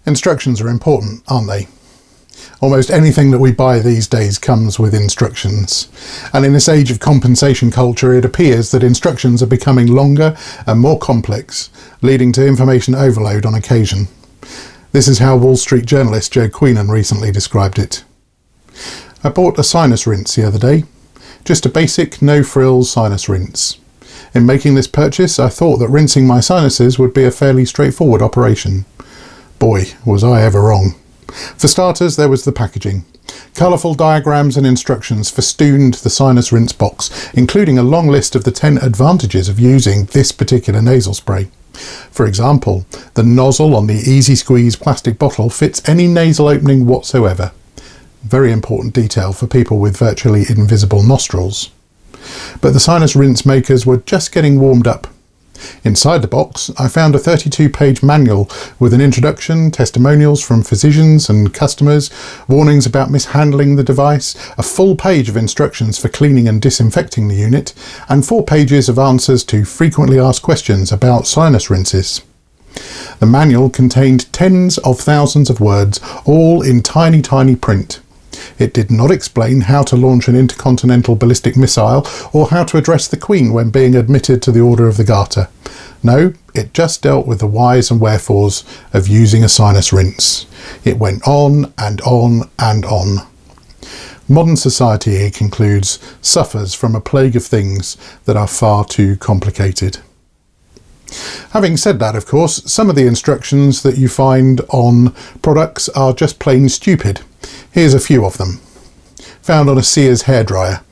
Instructions are important, aren't they? Almost anything that we buy these days comes with instructions. And in this age of compensation culture, it appears that instructions are becoming longer and more complex, leading to information overload on occasion. This is how Wall Street journalist Joe Queenan recently described it. I bought a sinus rinse the other day. Just a basic, no-frills sinus rinse. In making this purchase, I thought that rinsing my sinuses would be a fairly straightforward operation. Boy, was I ever wrong. For starters, there was the packaging. Colourful diagrams and instructions festooned the sinus rinse box, including a long list of the 10 advantages of using this particular nasal spray. For example, the nozzle on the Easy Squeeze plastic bottle fits any nasal opening whatsoever. Very important detail for people with virtually invisible nostrils. But the sinus rinse makers were just getting warmed up. Inside the box, I found a 32-page manual with an introduction, testimonials from physicians and customers, warnings about mishandling the device, a full page of instructions for cleaning and disinfecting the unit, and 4 pages of answers to frequently asked questions about sinus rinses. The manual contained tens of thousands of words, all in tiny, tiny print. It did not explain how to launch an intercontinental ballistic missile or how to address the Queen when being admitted to the Order of the Garter. No, it just dealt with the whys and wherefores of using a sinus rinse. It went on and on and on. Modern society, he concludes, suffers from a plague of things that are far too complicated. Having said that, of course, some of the instructions that you find on products are just plain stupid. Here's a few of them. Found on a Sears hairdryer.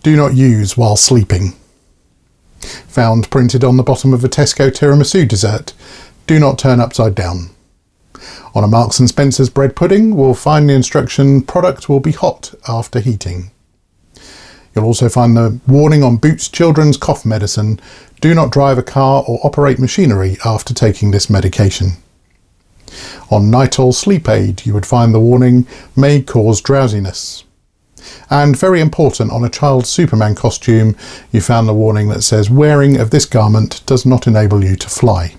Do not use while sleeping. Found printed on the bottom of a Tesco tiramisu dessert. Do not turn upside down. On a Marks & Spencer's bread pudding, we'll find the instruction, product will be hot after heating. You'll also find the warning on Boots children's cough medicine. Do not drive a car or operate machinery after taking this medication. On Nitol Sleep Aid, you would find the warning, may cause drowsiness. And very important, on a child's Superman costume, you found the warning that says, wearing of this garment does not enable you to fly.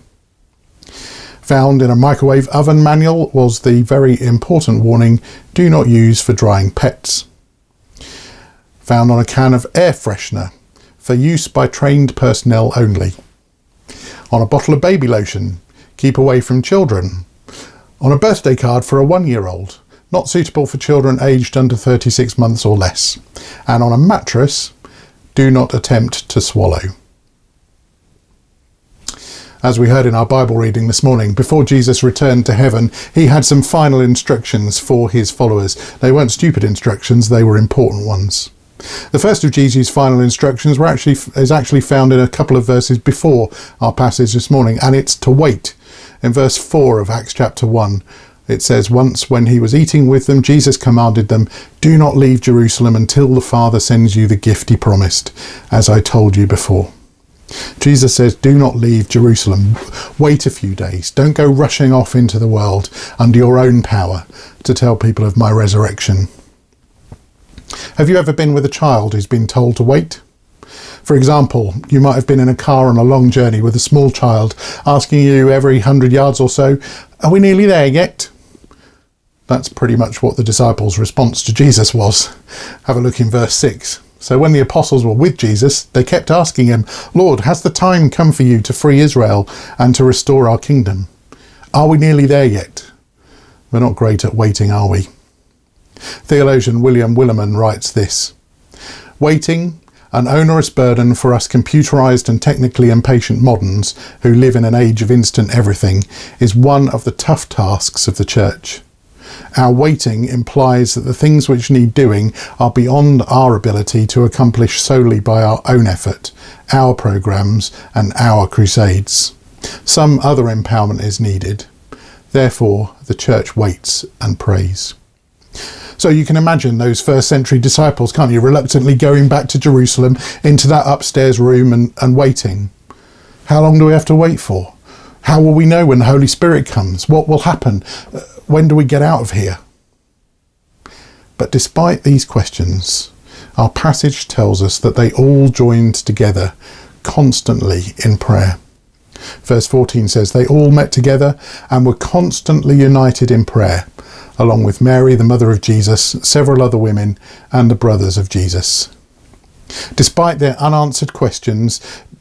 Found in a microwave oven manual was the very important warning, do not use for drying pets. Found on a can of air freshener, for use by trained personnel only. On a bottle of baby lotion, keep away from children. On a birthday card for a 1-year-old, not suitable for children aged under 36 months or less. And on a mattress, do not attempt to swallow. As we heard in our Bible reading this morning, before Jesus returned to heaven, he had some final instructions for his followers. They weren't stupid instructions, they were important ones. The first of Jesus' final instructions is actually found in a couple of verses before our passage this morning, and it's to wait. In verse 4 of Acts chapter 1, it says, once when he was eating with them, Jesus commanded them, do not leave Jerusalem until the Father sends you the gift he promised, as I told you before. Jesus says, do not leave Jerusalem. Wait a few days. Don't go rushing off into the world under your own power to tell people of my resurrection. Have you ever been with a child who's been told to wait? For example, you might have been in a car on a long journey with a small child asking you every 100 yards or so, are we nearly there yet? That's pretty much what the disciples' response to Jesus was. Have a look in verse 6. So when the apostles were with Jesus, they kept asking him, Lord, has the time come for you to free Israel and to restore our kingdom? Are we nearly there yet? We're not great at waiting, are we? Theologian William Willimon writes this, waiting, an onerous burden for us computerized and technically impatient moderns who live in an age of instant everything, is one of the tough tasks of the church. Our waiting implies that the things which need doing are beyond our ability to accomplish solely by our own effort, our programs and our crusades. Some other empowerment is needed. Therefore, the church waits and prays. So you can imagine those first century disciples, can't you, reluctantly going back to Jerusalem into that upstairs room and waiting. How long do we have to wait for? How will we know when the Holy Spirit comes? What will happen? When do we get out of here? But despite these questions, our passage tells us that they all joined together constantly in prayer. Verse 14 says, they all met together and were constantly united in prayer, along with Mary, the mother of Jesus, several other women, and the brothers of Jesus. Despite their unanswered questions,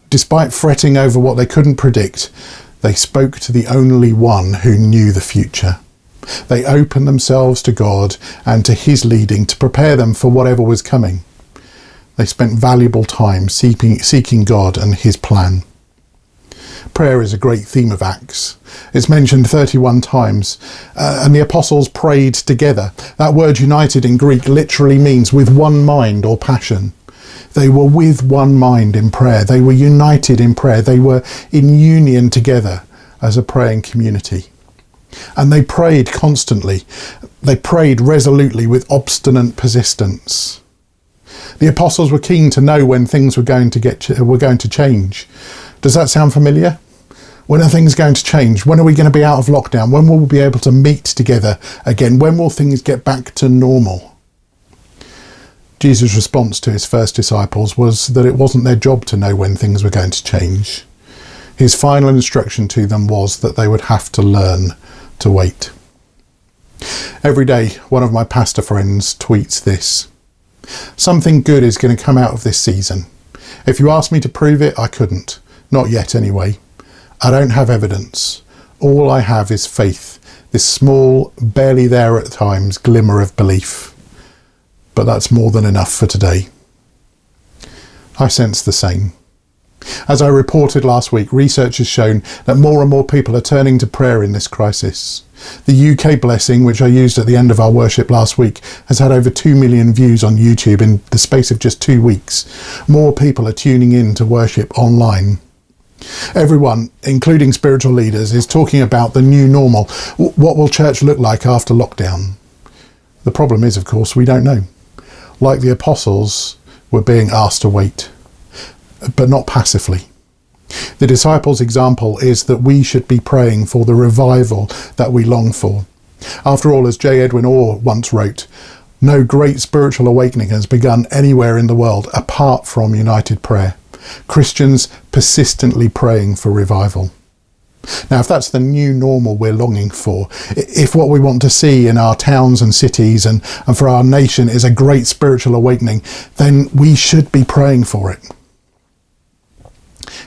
despite fretting over what they couldn't predict, they spoke to the only one who knew the future. They opened themselves to God and to his leading to prepare them for whatever was coming. They spent valuable time seeking God and his plan. Prayer is a great theme of Acts. It's mentioned 31 times, and the apostles prayed together. That word united in Greek literally means with one mind or passion. They were with one mind in prayer. They were united in prayer. They were in union together as a praying community. And they prayed constantly. They prayed resolutely with obstinate persistence. The apostles were keen to know when things were going to change. Does that sound familiar? When are things going to change? When are we going to be out of lockdown? When will we be able to meet together again? When will things get back to normal? Jesus' response to his first disciples was that it wasn't their job to know when things were going to change. His final instruction to them was that they would have to learn to wait. Every day, one of my pastor friends tweets this: something good is going to come out of this season. If you asked me to prove it, I couldn't. Not yet, anyway. I don't have evidence. All I have is faith, this small, barely there at times, glimmer of belief. But that's more than enough for today. I sense the same. As I reported last week, research has shown that more and more people are turning to prayer in this crisis. The UK blessing, which I used at the end of our worship last week, has had over 2 million views on YouTube in the space of just 2 weeks. More people are tuning in to worship online. Everyone, including spiritual leaders, is talking about the new normal. What will church look like after lockdown? The problem is, of course, we don't know. Like the apostles, we're being asked to wait, but not passively. The disciples' example is that we should be praying for the revival that we long for. After all, as J. Edwin Orr once wrote, no great spiritual awakening has begun anywhere in the world apart from united prayer. Christians persistently praying for revival. Now, if that's the new normal we're longing for, if what we want to see in our towns and cities and for our nation is a great spiritual awakening, then we should be praying for it.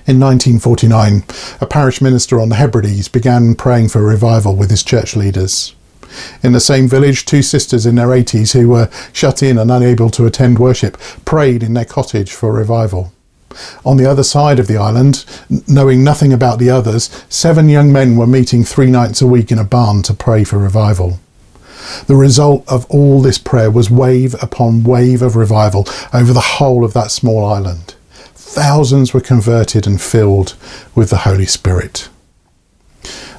In 1949, a parish minister on the Hebrides began praying for revival with his church leaders. In the same village, 2 sisters in their 80s who were shut in and unable to attend worship prayed in their cottage for revival. On the other side of the island, knowing nothing about the others, 7 young men were meeting 3 nights a week in a barn to pray for revival. The result of all this prayer was wave upon wave of revival over the whole of that small island. Thousands were converted and filled with the Holy Spirit.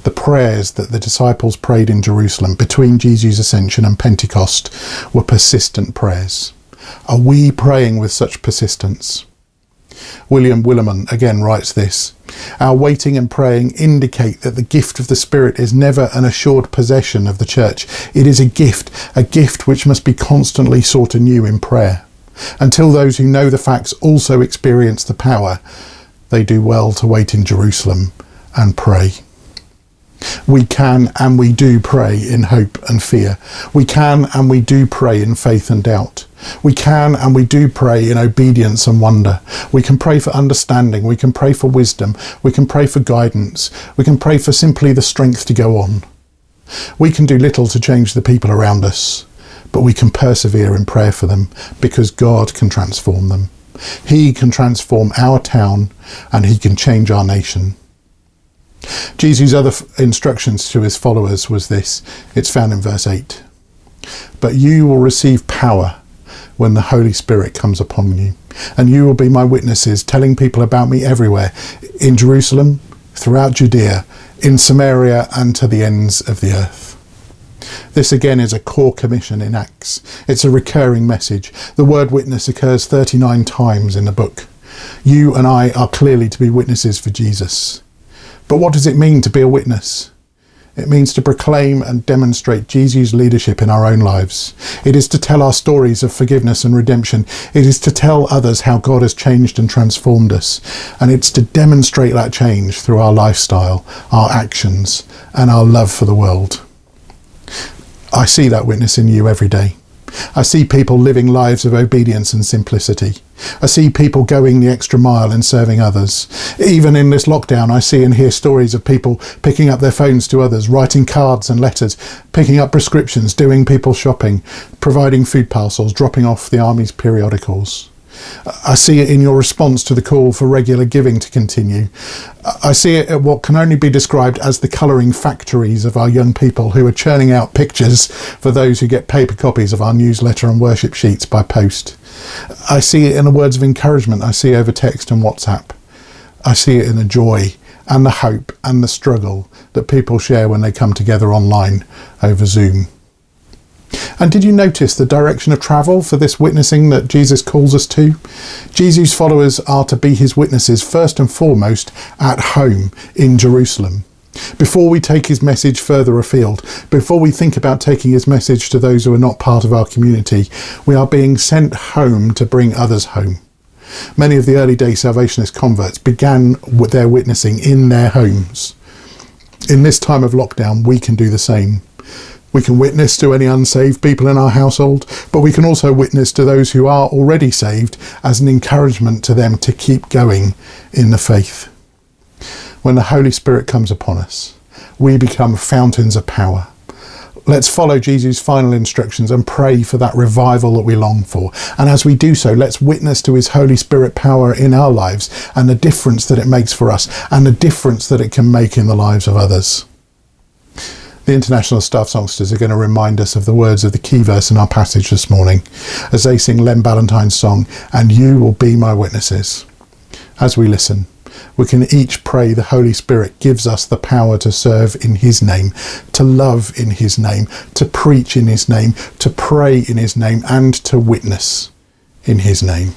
The prayers that the disciples prayed in Jerusalem between Jesus' ascension and Pentecost were persistent prayers. Are we praying with such persistence? William Willimon again writes this: our waiting and praying indicate that the gift of the Spirit is never an assured possession of the church. It is a gift which must be constantly sought anew in prayer. Until those who know the facts also experience the power, they do well to wait in Jerusalem and pray. We can and we do pray in hope and fear. We can and we do pray in faith and doubt. We can and we do pray in obedience and wonder. We can pray for understanding. We can pray for wisdom. We can pray for guidance. We can pray for simply the strength to go on. We can do little to change the people around us, but we can persevere in prayer for them because God can transform them. He can transform our town and he can change our nation. Jesus' other instructions to his followers was this. It's found in verse 8. But you will receive power when the Holy Spirit comes upon you, and you will be my witnesses, telling people about me everywhere, in Jerusalem, throughout Judea, in Samaria, and to the ends of the earth. This again is a core commission in Acts. It's a recurring message. The word witness occurs 39 times in the book. You and I are clearly to be witnesses for Jesus. But what does it mean to be a witness? It means to proclaim and demonstrate Jesus' leadership in our own lives. It is to tell our stories of forgiveness and redemption. It is to tell others how God has changed and transformed us. And it's to demonstrate that change through our lifestyle, our actions, and our love for the world. I see that witness in you every day. I see people living lives of obedience and simplicity. I see people going the extra mile in serving others. Even in this lockdown, I see and hear stories of people picking up their phones to others, writing cards and letters, picking up prescriptions, doing people shopping, providing food parcels, dropping off the Army's periodicals. I see it in your response to the call for regular giving to continue. I see it at what can only be described as the colouring factories of our young people who are churning out pictures for those who get paper copies of our newsletter and worship sheets by post. I see it in the words of encouragement I see over text and WhatsApp. I see it in the joy and the hope and the struggle that people share when they come together online over Zoom. And did you notice the direction of travel for this witnessing that Jesus calls us to? Jesus' followers are to be his witnesses first and foremost at home in Jerusalem. Before we take his message further afield, before we think about taking his message to those who are not part of our community, we are being sent home to bring others home. Many of the early day Salvationist converts began with their witnessing in their homes. In this time of lockdown, we can do the same. We can witness to any unsaved people in our household, but we can also witness to those who are already saved as an encouragement to them to keep going in the faith. When the Holy Spirit comes upon us, we become fountains of power. Let's follow Jesus' final instructions and pray for that revival that we long for. And as we do so, let's witness to his Holy Spirit power in our lives and the difference that it makes for us and the difference that it can make in the lives of others. The International Staff Songsters are going to remind us of the words of the key verse in our passage this morning as they sing Len Ballantyne's song, "And You Will Be My Witnesses." As we listen, we can each pray the Holy Spirit gives us the power to serve in his name, to love in his name, to preach in his name, to pray in his name, and to witness in his name.